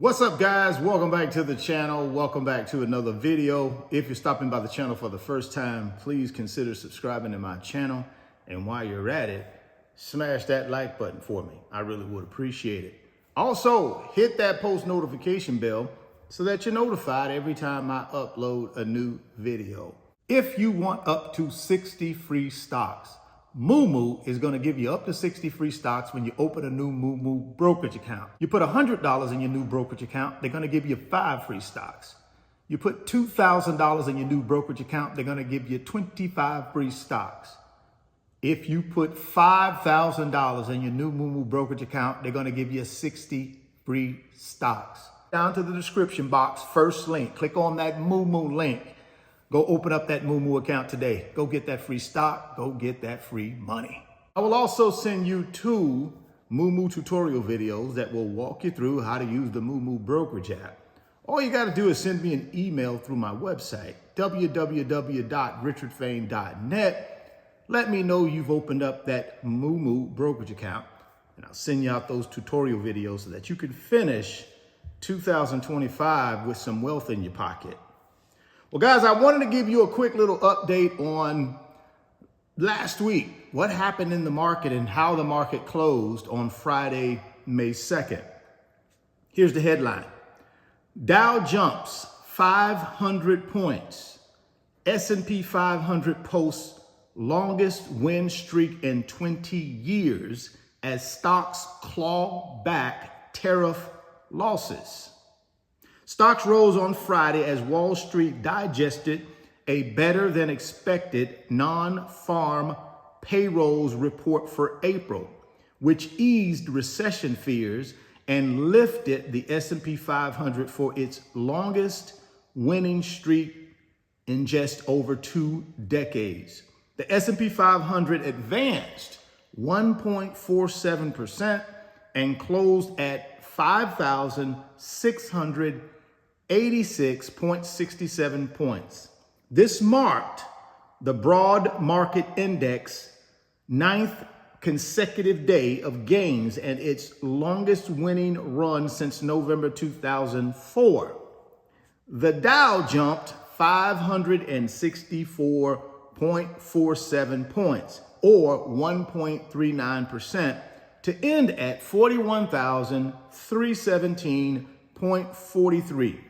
What's up, guys? Welcome back to the channel. Welcome back to another video. If you're stopping by the channel for the first time, please consider subscribing to my channel. And while you're at it, smash that like button for me. I really would appreciate it. Also, hit that post notification bell so that you're notified every time I upload a new video. If you want up to 60 free stocks, Moomoo is going to give you up to 60 free stocks when you open a new Moomoo brokerage account. You put $100 in your new brokerage account, they're going to give you 5 free stocks. You put $2,000 in your new brokerage account, they're going to give you 25 free stocks. If you put $5,000 in your new Moomoo brokerage account, they're going to give you 60 free stocks. Down to the description box, first link, click on that Moomoo link. Go open up that Moomoo account today. Go get that free stock. Go get that free money. I will also send you 2 Moomoo tutorial videos that will walk you through how to use the Moomoo brokerage app. All you got to do is send me an email through my website, www.richardfain.net. Let me know you've opened up that Moomoo brokerage account, and I'll send you out those tutorial videos so that you can finish 2025 with some wealth in your pocket. Well, guys, I wanted to give you a quick little update on last week, what happened in the market and how the market closed on Friday, May 2nd. Here's the headline. Dow jumps 500 points. S&P 500 posts longest win streak in 20 years as stocks claw back tariff losses. Stocks rose on Friday as Wall Street digested a better than expected non-farm payrolls report for April, which eased recession fears and lifted the S&P 500 for its longest winning streak in just over 2 decades. The S&P 500 advanced 1.47% and closed at 5,686.67 points. This marked the broad market index 9th consecutive day of gains and its longest winning run since November 2004. The Dow jumped 564.47 points, or 1.39%, to end at 41,317.43.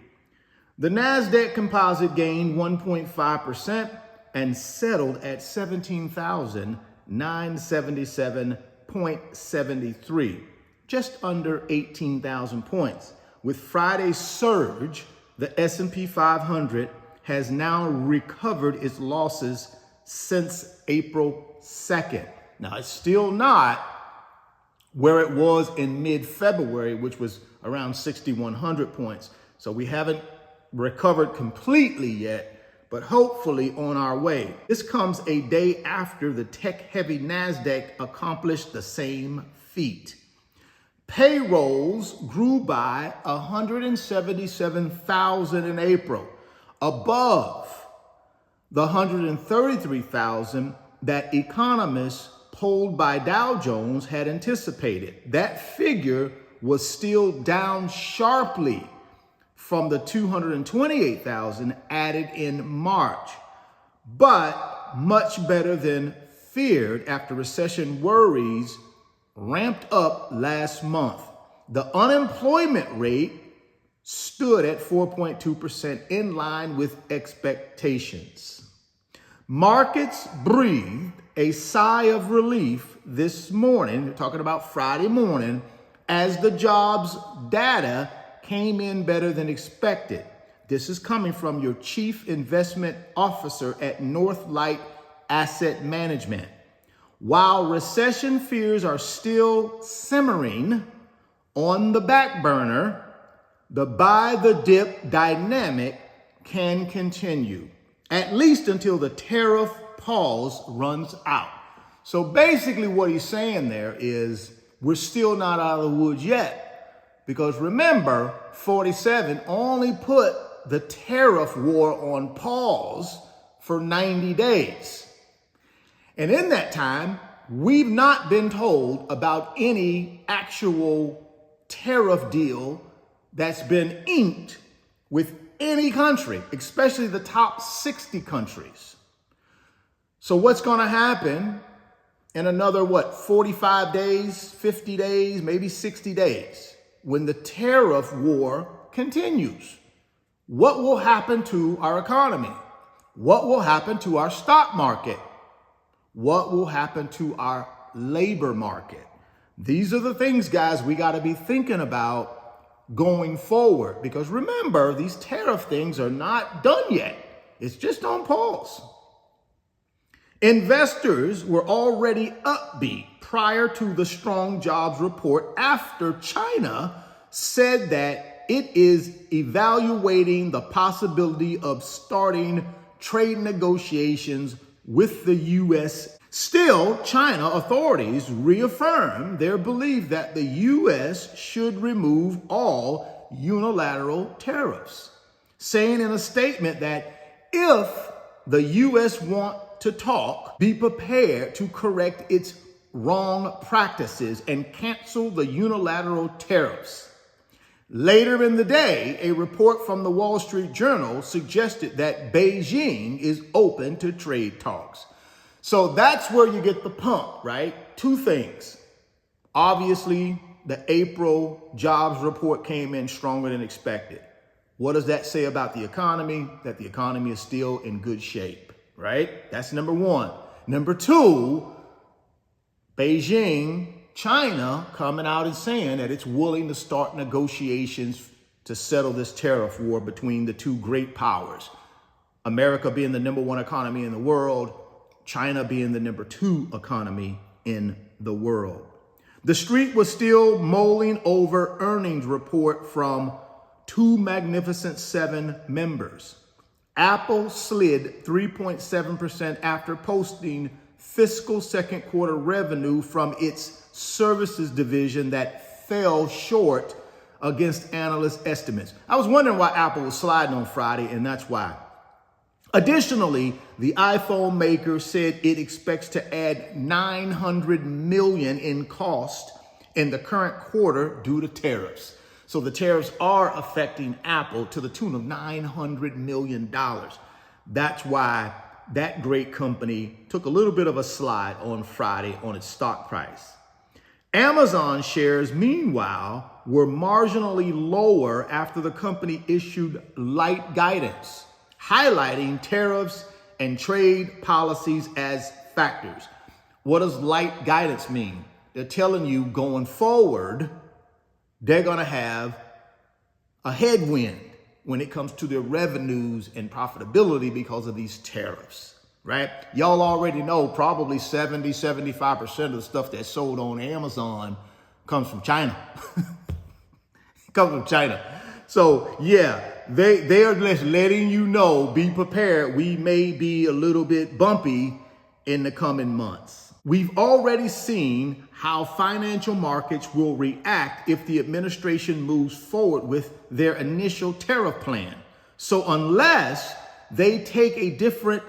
The NASDAQ composite gained 1.5% and settled at 17,977.73, just under 18,000 points. With Friday's surge, the S&P 500 has now recovered its losses since April 2nd. Now, it's still not where it was in mid-February, which was around 6,100 points. So we haven't recovered completely yet, but hopefully on our way. This comes a day after the tech-heavy NASDAQ accomplished the same feat. Payrolls grew by 177,000 in April, above the 133,000 that economists polled by Dow Jones had anticipated. That figure was still down sharply from the 228,000 added in March, but much better than feared after recession worries ramped up last month. The unemployment rate stood at 4.2%, in line with expectations. Markets breathed a sigh of relief this morning, we're talking about Friday morning, as the jobs data came in better than expected. This is coming from your chief investment officer at Northlight Asset Management. While recession fears are still simmering on the back burner, the buy the dip dynamic can continue, at least until the tariff pause runs out. So basically what he's saying there is we're still not out of the woods yet. Because remember, 47 only put the tariff war on pause for 90 days. And in that time, we've not been told about any actual tariff deal that's been inked with any country, especially the top 60 countries. So what's going to happen in another, 45 days, 50 days, maybe 60 days, when the tariff war continues? What will happen to our economy? What will happen to our stock market? What will happen to our labor market? These are the things, guys, we got to be thinking about going forward, because remember, these tariff things are not done yet. It's just on pause. Investors were already upbeat prior to the strong jobs report after China said that it is evaluating the possibility of starting trade negotiations with the U.S. Still, China authorities reaffirmed their belief that the U.S. should remove all unilateral tariffs, saying in a statement that if the U.S. want to talk, be prepared to correct its wrong practices and cancel the unilateral tariffs. Later in the day, a report from the Wall Street Journal suggested that Beijing is open to trade talks. So that's where you get the pump, right? Two things. Obviously, the April jobs report came in stronger than expected. What does that say about the economy? That the economy is still in good shape, right? That's number one. Number two, Beijing, China, coming out and saying that it's willing to start negotiations to settle this tariff war between the two great powers. America being the number one economy in the world, China being the number two economy in the world. The street was still mulling over earnings report from two Magnificent Seven members. Apple slid 3.7% after posting fiscal second quarter revenue from its services division that fell short against analyst estimates. I was wondering why Apple was sliding on Friday, and that's why. Additionally, the iPhone maker said it expects to add $900 million in cost in the current quarter due to tariffs. So the tariffs are affecting Apple to the tune of $900 million. That's why that great company took a little bit of a slide on Friday on its stock price. Amazon shares, meanwhile, were marginally lower after the company issued light guidance, highlighting tariffs and trade policies as factors. What does light guidance mean? They're telling you going forward, they're going to have a headwind when it comes to their revenues and profitability because of these tariffs, right? Y'all already know probably 75% of the stuff that's sold on Amazon comes from China. Comes from China. So yeah, they are just letting you know, be prepared. We may be a little bit bumpy in the coming months. We've already seen how financial markets will react if the administration moves forward with their initial tariff plan. So unless they take a different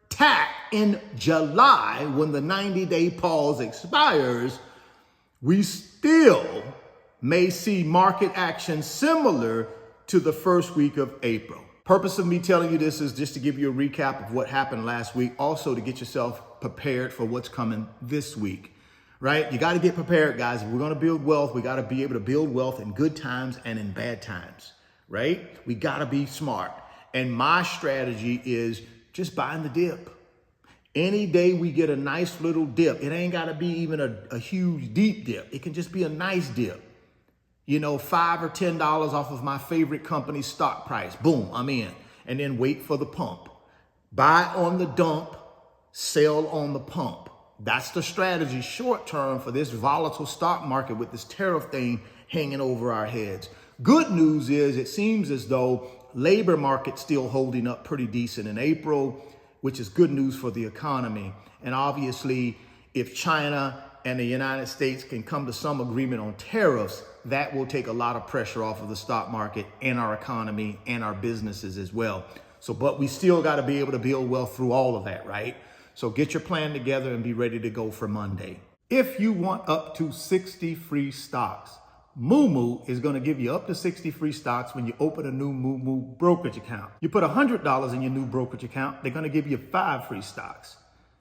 tack in July when the 90-day pause expires, we still may see market action similar to the first week of April. Purpose of me telling you this is just to give you a recap of what happened last week, also to get yourself prepared for what's coming this week, right? You got to get prepared, guys. If we're going to build wealth, we got to be able to build wealth in good times and in bad times, right? We got to be smart. And my strategy is just buying the dip. Any day we get a nice little dip, it ain't got to be even a huge deep dip. It can just be a nice dip. You know, $5 or $10 off of my favorite company's stock price. Boom, I'm in. And then wait for the pump. Buy on the dump, sell on the pump. That's the strategy short term for this volatile stock market with this tariff thing hanging over our heads. Good news is it seems as though labor market's still holding up pretty decent in April, which is good news for the economy. And obviously, if China and the United States can come to some agreement on tariffs, that will take a lot of pressure off of the stock market and our economy and our businesses as well. So, but we still got to be able to build wealth through all of that, right? So get your plan together and be ready to go for Monday. If you want up to 60 free stocks, Moo is going to give you up to 60 free stocks when you open a new Moo brokerage account. You put $100 in your new brokerage account, they're going to give you 5 free stocks.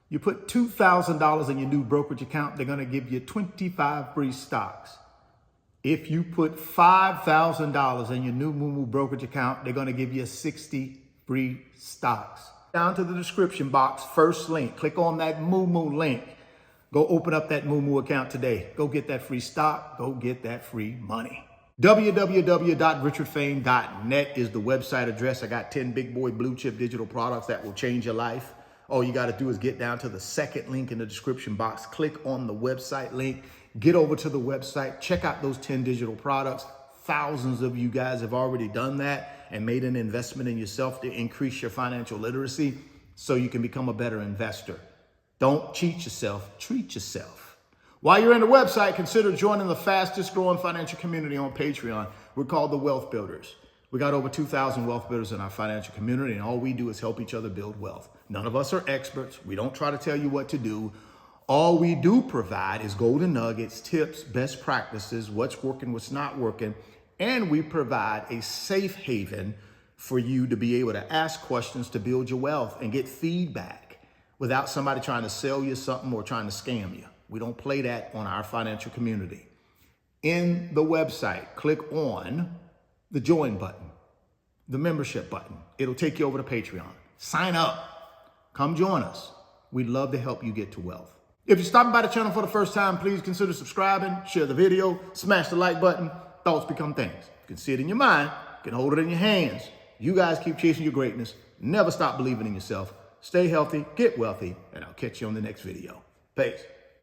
You put $2,000 in your new brokerage account, they're going to give you 25 free stocks. If you put $5,000 in your new Moo brokerage account, they're going to give you 60 free stocks. Down to the description box, first link. Click on that Moo link. Go open up that Moo account today. Go get that free stock. Go get that free money. www.richardfame.net is the website address. I got 10 big boy blue chip digital products that will change your life. All you got to do is get down to the second link in the description box. Click on the website link. Get over to the website. Check out those 10 digital products. Thousands of you guys have already done that and made an investment in yourself to increase your financial literacy so you can become a better investor. Don't cheat yourself, treat yourself. While you're in the website, consider joining the fastest growing financial community on Patreon. We're called the Wealth Builders. We got over 2,000 wealth builders in our financial community, and all we do is help each other build wealth. None of us are experts. We don't try to tell you what to do. All we do provide is golden nuggets, tips, best practices, what's working, what's not working, and we provide a safe haven for you to be able to ask questions to build your wealth and get feedback without somebody trying to sell you something or trying to scam you. We don't play that on our financial community. In the website, click on the join button, the membership button. It'll take you over to Patreon. Sign up. Come join us. We'd love to help you get to wealth. If you're stopping by the channel for the first time, please consider subscribing, share the video, smash the like button. Thoughts become things. You can see it in your mind. You can hold it in your hands. You guys keep chasing your greatness. Never stop believing in yourself. Stay healthy, get wealthy, and I'll catch you on the next video. Peace.